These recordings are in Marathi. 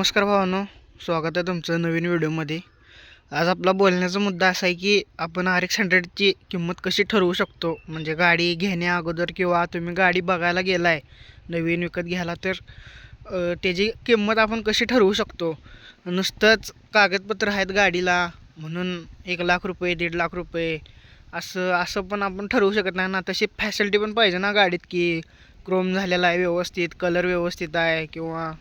नमस्कार भावांनो, स्वागत आहे तुमचं नवीन व्हिडिओमध्ये. आज आपला बोलण्याचा मुद्दा असा आहे की आपण RX 100ची किंमत कशी ठरवू शकतो. म्हणजे गाडी घेण्या अगोदर किंवा तुम्ही गाडी बघायला गेलाय नवीन विकत घ्यायला तर त्याची किंमत आपण कशी ठरवू शकतो. नुसतंच कागदपत्र आहेत गाडीला म्हणून 1,00,000 रुपये 1.5 लाख रुपये असं असं पण आपण ठरवू शकत नाही ना. तशी फॅसिलिटी पण पाहिजे ना गाडीत, की क्रोम झालेला आहे व्यवस्थित, कलर व्यवस्थित आहे किंवा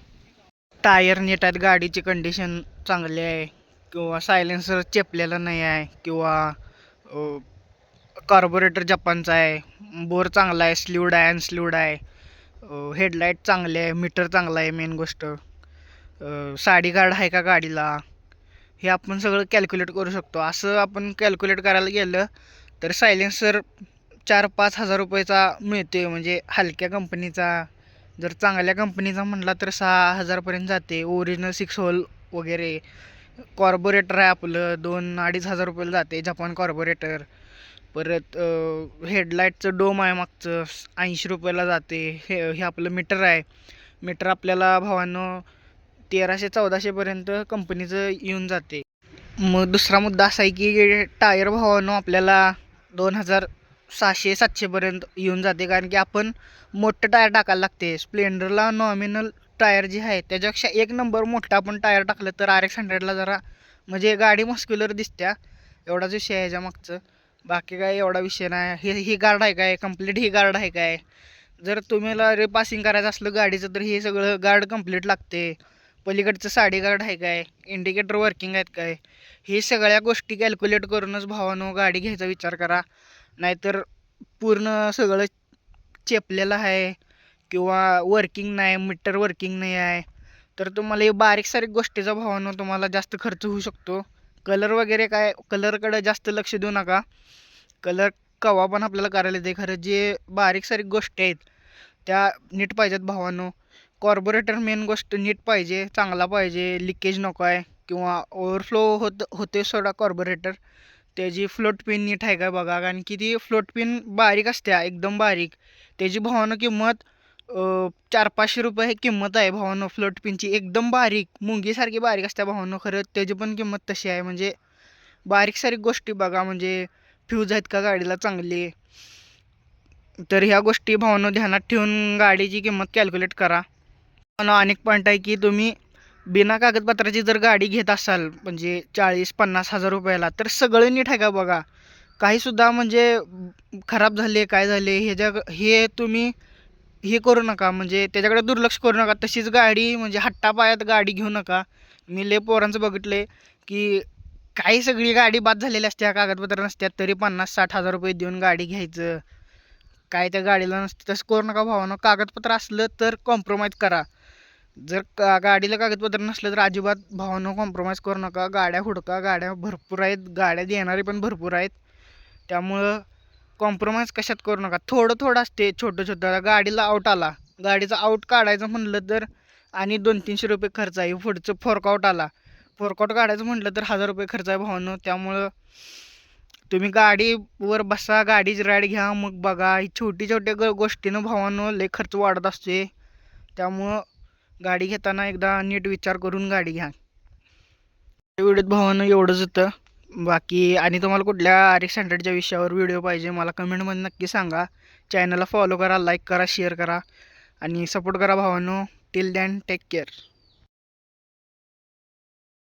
टायर नीट आहेत, गाडीची कंडिशन चांगली आहे किंवा सायलेन्सर चेपलेला नाही आहे किंवा कार्बोरेटर जपानचा आहे, बोर चांगला आहे, स्लीवड आहे अनस्लीवड आहे, हेडलाईट चांगले आहे, मीटर चांगला आहे, मेन गोष्ट साडी गार्ड आहे का गाडीला, हे आपण सगळं कॅल्क्युलेट करू शकतो. असं आपण कॅल्क्युलेट करायला गेलं तर सायलेन्सर 4-5 हजार रुपयाचा मिळते, म्हणजे हलक्या कंपनीचा. जर चांगल्या कंपनीचा म्हटला तर 6,000पर्यंत जाते. ओरिजिनल 6 होल वगैरे. कार्बोरेटर आहे आपलं 2-2.5 हजार रुपयाला जाते, जपान कार्बोरेटर. परत हेडलाईटचं डोम आहे मागचं 80 रुपयाला जाते. हे आपलं मीटर आहे. मीटर आपल्याला भावांनो 1300-1400पर्यंत कंपनीचं येऊन जाते. मग दुसरा मुद्दा असा आहे की टायर भावांनो आपल्याला 2,600-700पर्यंत येऊन जाते, कारण की आपण मोठं टायर टाकायला लागते. स्प्लेंडरला नॉमिनल टायर जे आहे त्याच्यापेक्षा 1 नंबर मोठं आपण टायर टाकलं तर RX 100ला जरा म्हणजे गाडी मस्क्युलर दिसत्या. एवढाच विषय आहे ह्याच्या मागचं. बाकी काय एवढा विषय नाही. ही गार्ड आहे काय कंप्लीट, ही गार्ड आहे काय. जर तुम्हाला रिपासिंग करायचं असलं गाडीचं तर हे सगळं गार्ड कंप्लीट लागते. पलीकडचं साडी गार्ड आहे काय, इंडिकेटर वर्किंग आहेत काय, हे सगळ्या गोष्टी कॅल्क्युलेट करूनच भावानो गाडी घ्यायचा विचार करा. नाहीतर पूर्ण सगळं चेपलेलं आहे किंवा वर्किंग नाही, मीटर वर्किंग नाही आहे तर तुम्हाला हे बारीक सारीक गोष्टीचा भावानो तुम्हाला जास्त खर्च होऊ शकतो. कलर वगैरे काय, कलरकडे जास्त लक्ष देऊ नका. कलर कवा पण आपल्याला करायला येते, खरं जे बारीक सारीक गोष्टी आहेत त्या नीट पाहिजेत भावानो. कार्बोरेटर मेन गोष्ट नीट पाहिजे, चांगला पाहिजे, लिकेज नको आहे किंवा ओव्हरफ्लो होते सोडा कार्बोरेटर. त्याची फ्लोट पिन नीट आहे का बघा, कारण की ती फ्लोट पिन बारीक असत्या एकदम बारीक. त्याची भावानं किंमत 400-500 रुपये ही किंमत आहे भावानं. फ्लोट पिनची एकदम बारीक मुंगीसारखी बारीक असत्या भावानं, खरं त्याची पण किंमत तशी आहे. म्हणजे बारीक सारीक गोष्टी बघा, म्हणजे फ्यूज आहेत का गाडीला चांगली. तर ह्या गोष्टी भावानं ध्यानात ठेवून गाडीची किंमत कॅल्क्युलेट करा. पण अनेक पॉईंट आहे की तुम्ही बिना कागदपत्राची जर गाडी घेत असाल म्हणजे 40-50 हजार रुपयाला तर सगळं नीट आहे का बघा. काहीसुद्धा म्हणजे खराब झाले काय झाले हे तुम्ही हे करू नका, म्हणजे त्याच्याकडे दुर्लक्ष करू नका. तशीच गाडी म्हणजे हट्टापायात गाडी घेऊ नका. मी लय पोरांचं बघितले की काही सगळी गाडी बाद झालेली असते, कागदपत्र नसतात तरी 50-60 हजार रुपये देऊन गाडी घ्यायचं. काय त्या गाडीला नसतं, तसं करू नका भावानं. कागदपत्र असलं तर कॉम्प्रोमाइज करा. जर गाडीला कागदपत्र नसलं तर अजिबात भावानं कॉम्प्रोमाइज करू नका. गाड्या हुडका, गाड्या भरपूर आहेत, गाड्या देणारे पण भरपूर आहेत. त्यामुळं कॉम्प्रोमाइज कशात करू नका. थोडं थोडं असते छोटं छोटं. गाडीला आऊट आला, गाडीचा आऊट काढायचं म्हटलं तर आणि 200-300 रुपये खर्च आहे. पुढचं फोरकआउट आला, फोरकआउट काढायचं म्हटलं तर 1,000 रुपये खर्च आहे भावानं. त्यामुळं तुम्ही गाडीवर बसा, गाडीची राईड घ्या, मग बघा. ही छोटी छोट्या गोष्टीनं भावानं लय खर्च वाढत असते. त्यामुळं गाडी घेताना एकदा नीट विचार करून गाडी घ्या. व्हिडिओत भावानं एवढंच होतं. बाकी आणि तुम्हाला कुठल्या RX 100च्या विषयावर व्हिडिओ पाहिजे मला कमेंटमध्ये नक्की सांगा. चॅनलला फॉलो करा, लाईक करा, शेअर करा आणि सपोर्ट करा भावानो. Till then take care.